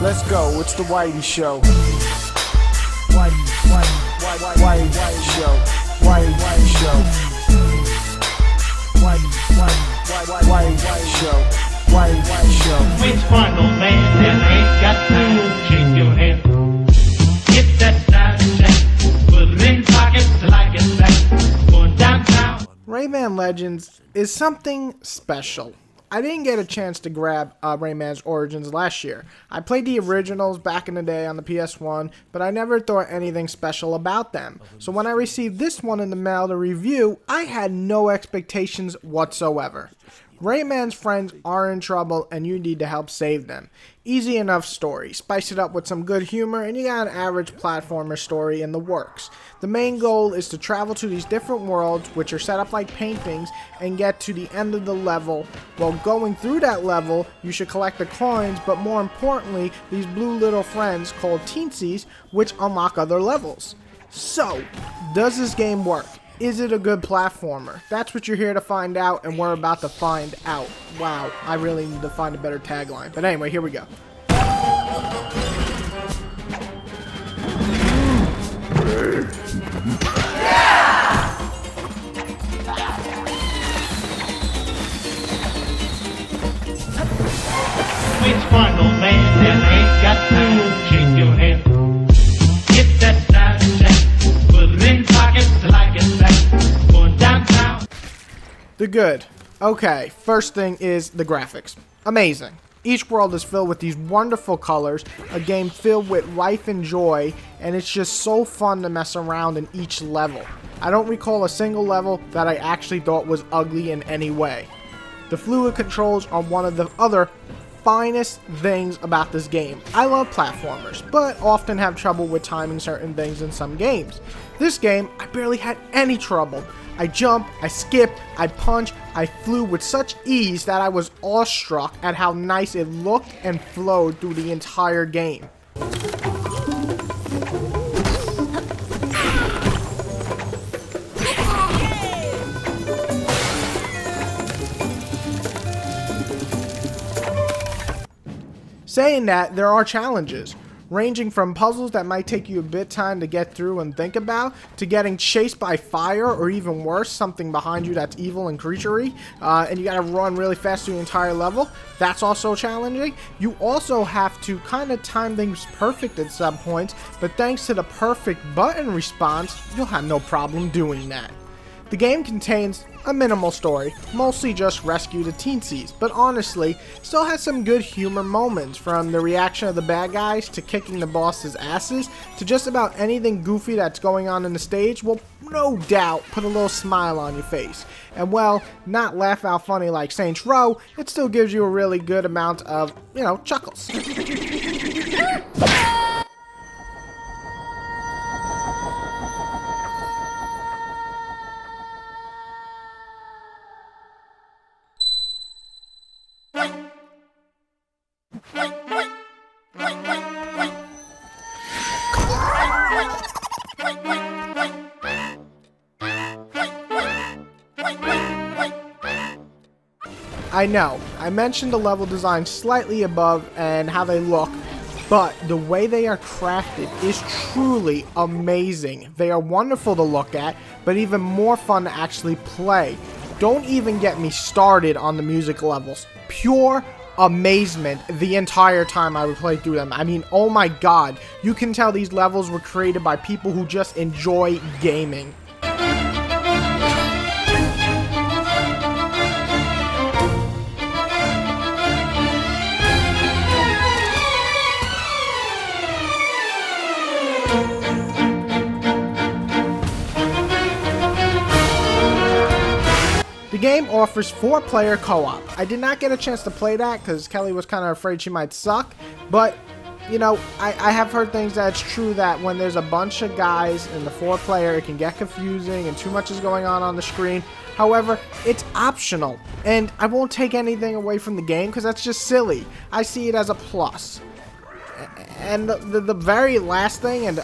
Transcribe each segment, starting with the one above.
Let's go, it's the Whitey Show. Whitey Show. Whitey Show. Whitey Show. Whitey Show. Which one, old man, that ain't got time? Shake your hand. Get that side check. Put it in pockets like it's back. Going downtown. Rayman Legends is something special. I didn't get a chance to grab Rayman's Origins last year. I played the originals back in the day on the PS1, but I never thought anything special about them. So when I received this one in the mail to review, I had no expectations whatsoever. Rayman's friends are in trouble and you need to help save them. Easy enough story. Spice it up with some good humor and you got an average platformer story in the works. The main goal is to travel to these different worlds, which are set up like paintings, and get to the end of the level. While going through that level, you should collect the coins, but more importantly, these blue little friends called Teensies, which unlock other levels. So, does this game work? Is it a good platformer? That's what you're here to find out, and we're about to find out. Wow, I really need to find a better tagline. But anyway, here we go. Which one, old man, that ain't got time? Shake your hand. Get that side check. Put it in pockets like it's back. Going downtown. The good. Okay, first thing is the graphics. Amazing. Each world is filled with these wonderful colors, a game filled with life and joy, and it's just so fun to mess around in each level. I don't recall a single level that I actually thought was ugly in any way. The fluid controls are one of the other finest things about this game. I love platformers, but often have trouble with timing certain things in some games. This game, I barely had any trouble. I jumped, I skipped, I punched, I flew with such ease that I was awestruck at how nice it looked and flowed through the entire game. Saying that, there are challenges, ranging from puzzles that might take you a bit time to get through and think about, to getting chased by fire, or even worse, something behind you that's evil and creaturey, and you gotta run really fast through the entire level. That's also challenging. You also have to kind of time things perfect at some points, but thanks to the perfect button response, you'll have no problem doing that. The game contains a minimal story, mostly just rescue the Teensies, but honestly, still has some good humor moments, from the reaction of the bad guys to kicking the boss's asses to just about anything goofy that's going on in the stage will no doubt put a little smile on your face. And well, not laugh out funny like Saints Row, it still gives you a really good amount of, chuckles. I know, I mentioned the level design slightly above and how they look, but the way they are crafted is truly amazing. They are wonderful to look at, but even more fun to actually play. Don't even get me started on the music levels. Pure amazement the entire time I would play through them. I mean, oh my god, you can tell these levels were created by people who just enjoy gaming. The game offers 4-player co-op. I did not get a chance to play that because Kelly was kind of afraid she might suck, but I have heard things that it's true that when there's a bunch of guys in the 4-player, it can get confusing and too much is going on the screen. However, it's optional, and I won't take anything away from the game because that's just silly. I see it as a plus. And the very last thing, and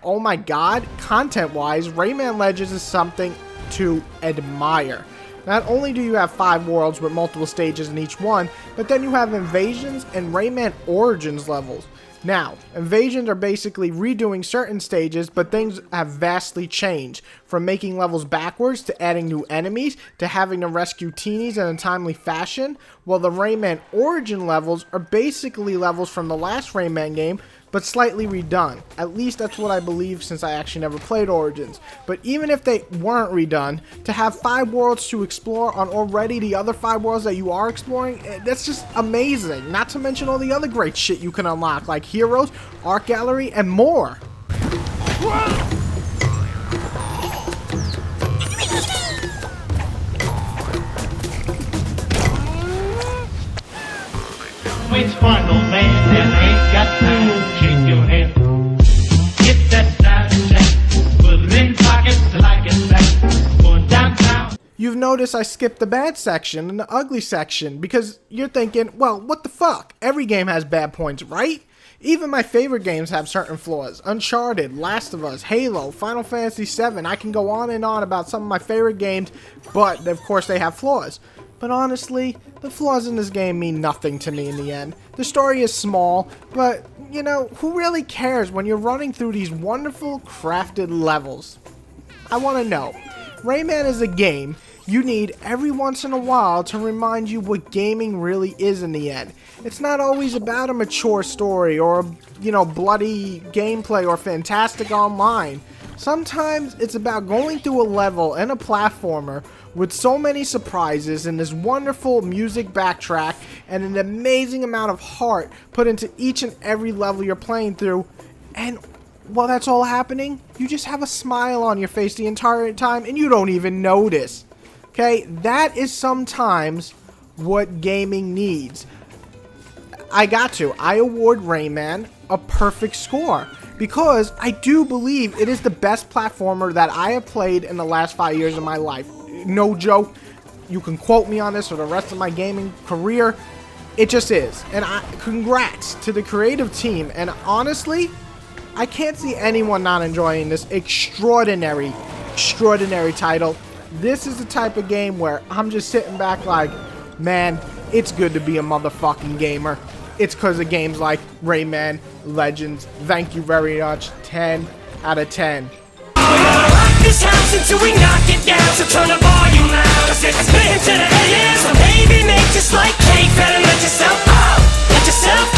oh my god, content-wise, Rayman Legends is something to admire. Not only do you have 5 worlds with multiple stages in each one, but then you have Invasions and Rayman Origins levels. Now, Invasions are basically redoing certain stages, but things have vastly changed, from making levels backwards to adding new enemies to having to rescue teenies in a timely fashion, while the Rayman Origin levels are basically levels from the last Rayman game, but slightly redone. At least that's what I believe, since I actually never played Origins. But even if they weren't redone, to have 5 worlds to explore on already the other 5 worlds that you are exploring, that's just amazing. Not to mention all the other great shit you can unlock, like heroes, art gallery, and more. It's fun, old man, then ain't got time to shake your head. Get that side check, put it in pockets like it's back. Going downtown. You've noticed I skipped the bad section and the ugly section, because you're thinking, well, what the fuck? Every game has bad points, right? Even my favorite games have certain flaws. Uncharted, Last of Us, Halo, Final Fantasy VII. I can go on and on about some of my favorite games, but of course they have flaws. But honestly, the flaws in this game mean nothing to me in the end. The story is small, but, you know, who really cares when you're running through these wonderful, crafted levels? I want to know. Rayman is a game you need every once in a while to remind you what gaming really is in the end. It's not always about a mature story or, you know, bloody gameplay or fantastic online. Sometimes it's about going through a level and a platformer with so many surprises and this wonderful music backtrack and an amazing amount of heart put into each and every level you're playing through, and while that's all happening, you just have a smile on your face the entire time and you don't even notice. Okay, that is sometimes what gaming needs. I award Rayman a perfect score, because I do believe it is the best platformer that I have played in the last 5 years of my life. No joke. You can quote me on this for the rest of my gaming career. It just is. And congrats to the creative team. And honestly, I can't see anyone not enjoying this extraordinary title. This is the type of game where I'm just sitting back like, man, it's good to be a motherfucking gamer. It's because of games like Rayman Legends. Thank you very much. 10 out of 10. We're gonna rock this house until we knock it down. So turn the volume loud, 'cause it's spinning to the AM. So baby, make just like cake, better let yourself out. Let yourself